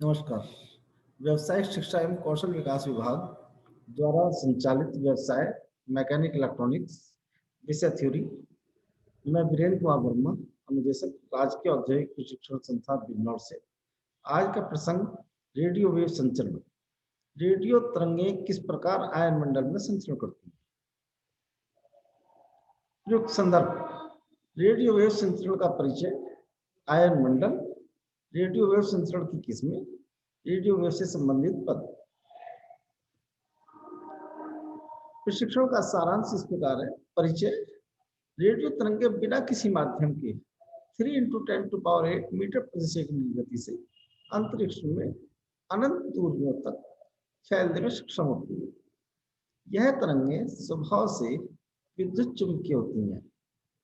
नमस्कार। व्यावसायिक शिक्षा एवं कौशल विकास विभाग द्वारा संचालित व्यवसाय मैकेनिक इलेक्ट्रॉनिक्स विषय थ्योरी। मैं वीरेंद्र कुमार वर्मा, अनुदेशक राजकीय औद्योगिक प्रशिक्षण संस्थान बिजनौर से। आज का प्रसंग रेडियो वेव संचरण। रेडियो तरंगें किस प्रकार आयन मंडल में संचरण करती हैं। प्रयुक्त संदर्भ रेडियो वेव संचरण का परिचय, आयन मंडल, रेडियो वेव संचरण की किस्में, रेडियो वेव से संबंधित पद। प्रशिक्षण का सारांश इस प्रकार है। परिचय, रेडियो तरंगे बिना किसी माध्यम के 3 × 10⁸ मीटर प्रति सेकंड की गति से अंतरिक्ष में अनंत दूरियों तक फैलने में सक्षम होती है। यह तरंगे स्वभाव से विद्युत चुम्बकीय होती हैं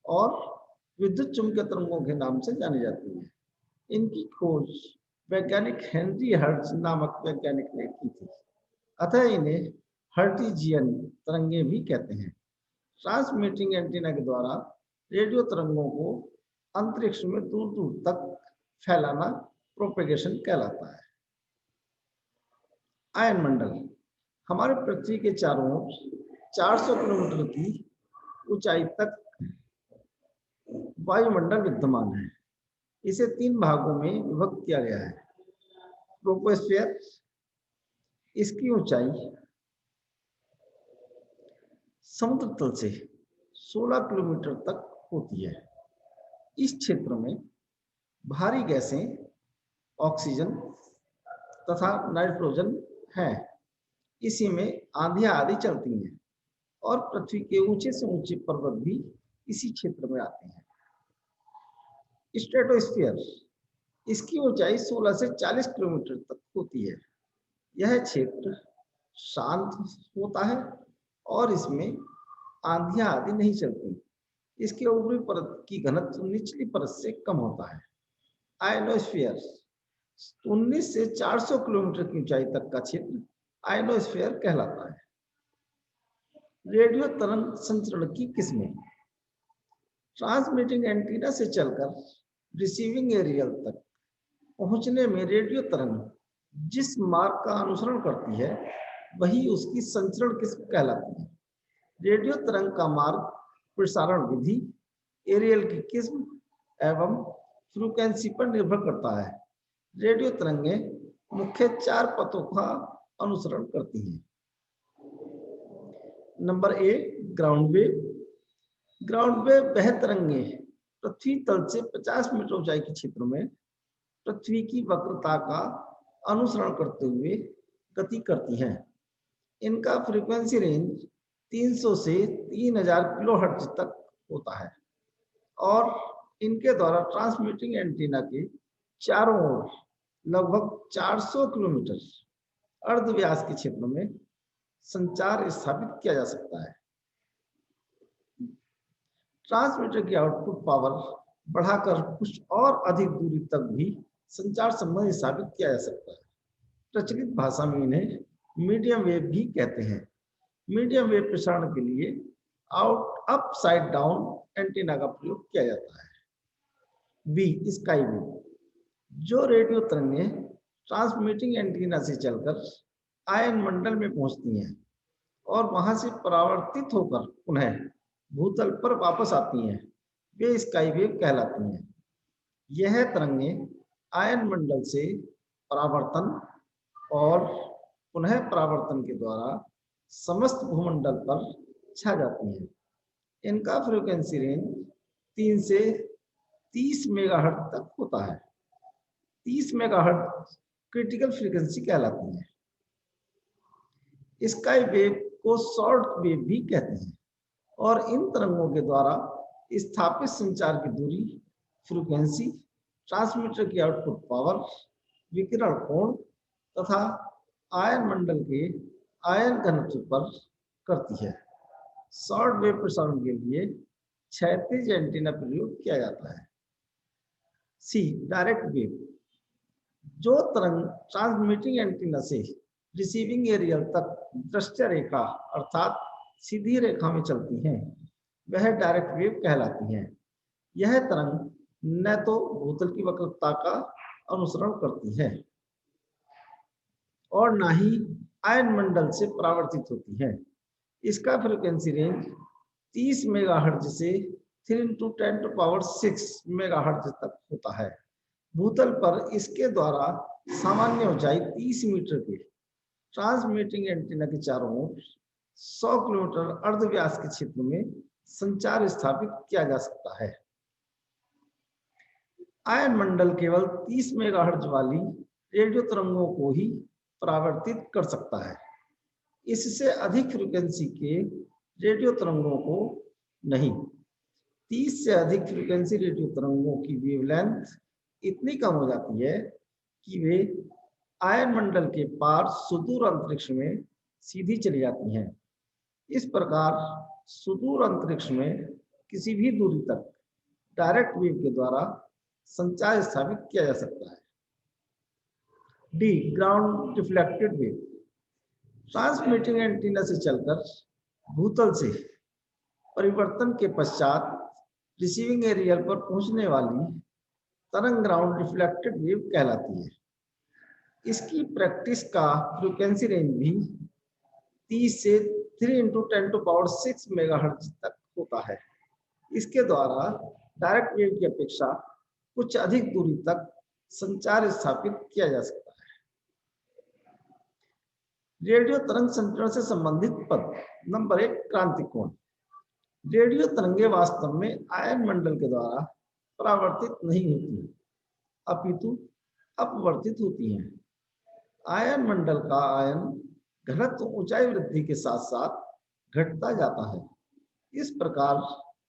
और विद्युत चुम्बकीय तरंगों के नाम से जानी जाती हैं। इनकी खोज वैज्ञानिक हेनरी हर्ट्ज नामक वैज्ञानिक ने की थी, अतः इन्हें हर्ट्जियन तरंगे भी कहते हैं। ट्रांसमिटिंग एंटीना के द्वारा रेडियो तरंगों को अंतरिक्ष में दूर दूर तक फैलाना प्रोपेगेशन कहलाता है। आयन मंडल हमारे पृथ्वी के चारों ओर 400 किलोमीटर की ऊंचाई तक वायुमंडल विद्यमान है। इसे 3 भागों में विभक्त किया गया है। ट्रोपोस्फीयर, इसकी ऊंचाई समुद्र तल से 16 किलोमीटर तक होती है। इस क्षेत्र में भारी गैसें ऑक्सीजन तथा नाइट्रोजन हैं। इसी में आंधियां आदि चलती हैं और पृथ्वी के ऊंचे से ऊंचे पर्वत भी इसी क्षेत्र में आते हैं। स्ट्रेटोस्फीयर, इसकी ऊंचाई 16 से 40 किलोमीटर तक होती है। यह क्षेत्र शांत होता है और इसमें आंधियां आदि नहीं चलती। इसके ऊपरी परत की घनत्व निचली परत से कम होता है। आयनोस्फीयर 19 से 400 किलोमीटर की ऊंचाई तक का क्षेत्र आयनोस्फीयर कहलाता है। रेडियो तरंग संचरण की किस्में, ट्रांसमिटिंग एंटीना से चलकर रिसीविंग एरियल तक पहुंचने में रेडियो तरंग जिस मार्ग का अनुसरण करती है वही उसकी संचरण किस्म कहलाती है। रेडियो तरंग का मार्ग, प्रसारण विधि, एरियल की किस्म एवं फ्रीक्वेंसी पर निर्भर करता है। रेडियो तरंगे मुख्य 4 पथों का अनुसरण करती हैं। Number A, ground wave. Ground wave वह तरंगे पृथ्वी तल से 50 मीटर ऊंचाई के क्षेत्र में पृथ्वी की वक्रता का अनुसरण करते हुए गति करती हैं। इनका फ्रीक्वेंसी रेंज 300 से 3000 किलोहर्ट्ज तक होता है और इनके द्वारा ट्रांसमिटिंग एंटीना के चारों ओर लगभग 400 किलोमीटर अर्धव्यास के क्षेत्र में संचार स्थापित किया जा सकता है। ट्रांसमीटर की आउटपुट पावर बढ़ाकर कुछ और अधिक दूरी तक भी संचार संबंध स्थापित किया जा सकता है। प्रचलित भाषा में इन्हें मीडियम वेव भी कहते हैं। मीडियम वेव प्रसारण के लिए अपसाइड डाउन एंटीना का प्रयोग किया जाता है। B, sky wave. जो रेडियो तरंगें ट्रांसमिटिंग एंटीना से चलकर आयन मंडल में पहुंचती हैं और वहां से परावर्तित होकर पुनः भूतल पर वापस आती हैं, वे स्काई वेव कहलाती हैं। यह तरंगें आयन मंडल से परावर्तन और पुनः परावर्तन के द्वारा समस्त भूमंडल पर छा जाती हैं। इनका फ्रीक्वेंसी रेंज 3 से 30 मेगाहर्ट्ज तक होता है। 30 मेगाहर्ट्ज क्रिटिकल फ्रीक्वेंसी कहलाती है। स्काई वेव को शॉर्ट वेव भी कहते हैं और इन तरंगों के द्वारा स्थापित संचार की दूरी, फ्रीक्वेंसी, ट्रांसमीटर की आउटपुट पावर, विकिरण कोण तथा आयन मंडल के आयन घनत्व पर करती है। शॉर्ट वेव प्रसारण के लिए क्षैतिज एंटीना प्रयोग किया जाता है। सी, डायरेक्ट वेव। जो तरंग ट्रांसमिटिंग एंटीना से रिसीविंग एरियल तक दृश्य रेखा अर्थात सीधी रेखा में चलती हैं वह डायरेक्ट वेव कहलाती हैं। यह तरंग न तो भूतल की वक्रता का अनुसरण करती है और ना ही आयन मंडल से परावर्तित होती है। इसका फ्रीक्वेंसी रेंज 30 मेगाहर्ट्ज से 3 इंटू 10⁻6 मेगाहर्ट्ज तक होता है। भूतल पर इसके द्वारा सामान्य ऊंचाई 30 मीटर के ट्रांसमिटिंग एंटीना के चारों ओर 100 किलोमीटर अर्धव्यास के क्षेत्र में संचार स्थापित किया जा सकता है। आयन मंडल केवल 30 मेगाहर्ट्ज वाली रेडियो तरंगों को ही परावर्तित कर सकता है, इससे अधिक फ्रीक्वेंसी के रेडियो तरंगों को नहीं। 30 से अधिक फ्रीक्वेंसी रेडियो तरंगों की वेवलेंथ इतनी कम हो जाती है कि वे आयन मंडल के पार सुदूर अंतरिक्ष में सीधी चली जाती हैं। इस प्रकार सुदूर अंतरिक्ष में किसी भी दूरी तक डायरेक्ट वेव के द्वारा संचार स्थापित किया जा सकता है। D, ground reflected wave. Transmitting antenna से चलकर भूतल से परिवर्तन के पश्चात रिसीविंग एरिया पर पहुंचने वाली तरंग ग्राउंड रिफ्लेक्टेड वेव कहलाती है। इसकी प्रैक्टिस का फ्रीक्वेंसी रेंज भी 30 से 3 इंटू 10⁻6 मेगाहर्ट्ज तक होता है। इसके द्वारा डायरेक्ट वेव की अपेक्षा कुछ अधिक दूरी तक संचार स्थापित किया जा सकता है। रेडियो तरंग संचरण से संबंधित पद। नंबर 1, क्रांति कोण। रेडियो तरंगे वास्तव में आयन मंडल के द्वारा परावर्तित नहीं होती, अपितु अपवर्तित होती हैं। आयन मंडल का आयन घनत्व ऊंचाई वृद्धि के साथ साथ घटता जाता है। इस प्रकार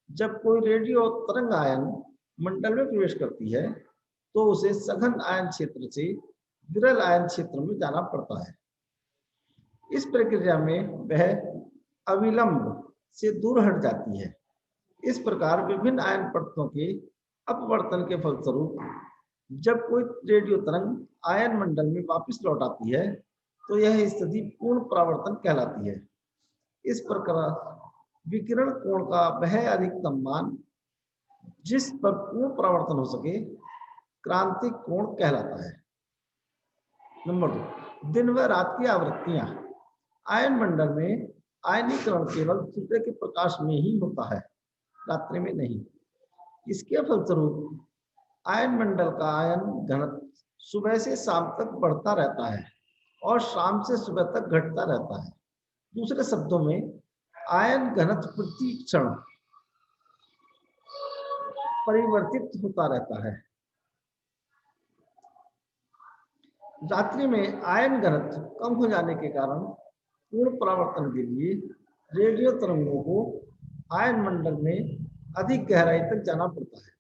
जब कोई रेडियो तरंग आयन मंडल में प्रवेश करती है तो उसे सघन आयन क्षेत्र से विरल आयन क्षेत्र में जाना पड़ता है। इस प्रक्रिया में वह अविलंब से दूर हट जाती है। इस प्रकार विभिन्न आयन परतों के अपवर्तन के फलस्वरूप जब कोई रेडियो तरंग आयन मंडल में वापस लौट आती है तो यह स्थिति पूर्ण परावर्तन कहलाती है। इस प्रकार विकिरण कोण का वह अधिकतम मान जिस पर पूर्ण परावर्तन हो सके क्रांतिक कोण कहलाता है। नंबर 2, दिन व रात की आवृत्तियां। आयन मंडल में आयनीकरण केवल सूर्य के प्रकाश में ही होता है, रात्रि में नहीं। इसके फलस्वरूप आयन मंडल का आयन घनत्व सुबह से शाम तक बढ़ता रहता है और शाम से सुबह तक घटता रहता है। दूसरे शब्दों में आयन घनत्व प्रति क्षण परिवर्तित होता रहता है। रात्रि में आयन घनत्व कम हो जाने के कारण पूर्ण परावर्तन के लिए रेडियो तरंगों को आयन मंडल में अधिक गहराई तक जाना पड़ता है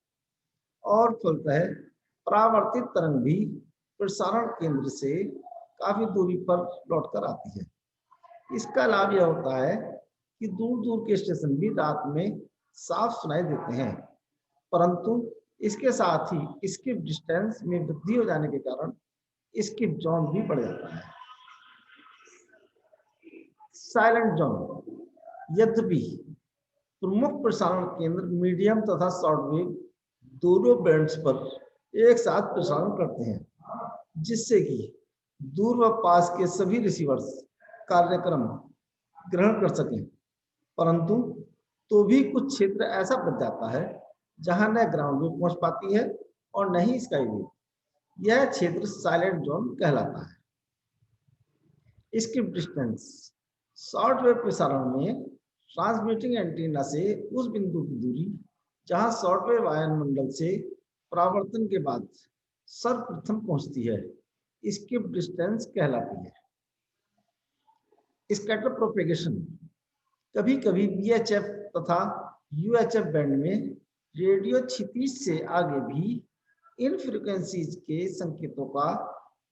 और फलतः परावर्तित तरंग भी प्रसारण केंद्र से काफी दूरी पर लौटकर आती है। इसका लाभ यह होता है कि दूर दूर के स्टेशन भी रात में साफ सुनाई देते हैं, परंतु इसके साथ ही स्किप डिस्टेंस में वृद्धि हो जाने के कारण स्किप जोन भी बढ़ जाता है। Silent zone. यद्यपि प्रमुख प्रसारण केंद्र मीडियम तथा शॉर्टवेव दोनों बैंड्स पर एक साथ प्रसारण करते हैं, जिससे कि दूर व पास के सभी रिसीवर्स कार्यक्रम ग्रहण कर सकें, परंतु तो भी कुछ क्षेत्र ऐसा बच जाता है जहां न ग्राउंड वेव पहुंच पाती है और न ही स्काई वेव। यह क्षेत्र साइलेंट जोन कहलाता है। Skip distance. शॉर्ट वेव प्रसारण में ट्रांसमिटिंग एंटीना से उस बिंदु की दूरी जहां शॉर्ट वेव आयन मंडल से परावर्तन के बाद सर्वप्रथम पहुंचती है स्किप डिस्टेंस कहलाती है। Scatter propagation. कभी कभी बीएचएफ तथा यूएचएफ बैंड में रेडियो क्षितिज से आगे भी इन फ्रीक्वेंसीज के संकेतों का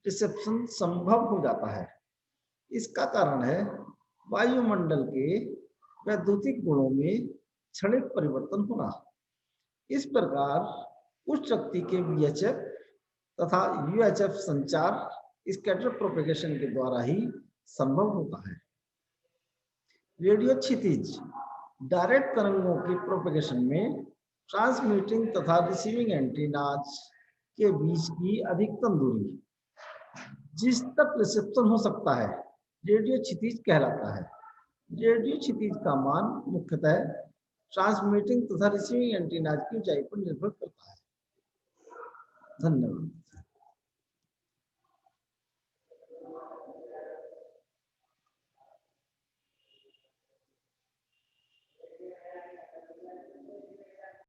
रिसेप्शन संभव हो जाता है। इसका कारण है वायुमंडल के वैद्युतिक गुणों में क्षणिक परिवर्तन होना। इस प्रकार उच्च शक्ति के बीएचएफ तथा यूएचएफ संचार स्कैटर प्रोपेगेशन के द्वारा ही संभव होता है। रेडियो क्षितिज। डायरेक्ट तरंगों के प्रोपेगेशन में ट्रांसमिटिंग तथा रिसीविंग एंटीनाज के बीच की अधिकतम दूरी जिस तक रिसेप्शन हो सकता है रेडियो क्षितिज कहलाता है। रेडियो क्षितिज का मान मुख्यतः ट्रांसमिटिंग तथा रिसीविंग एंटीना की ऊंचाई पर निर्भर करता है। धन्यवाद।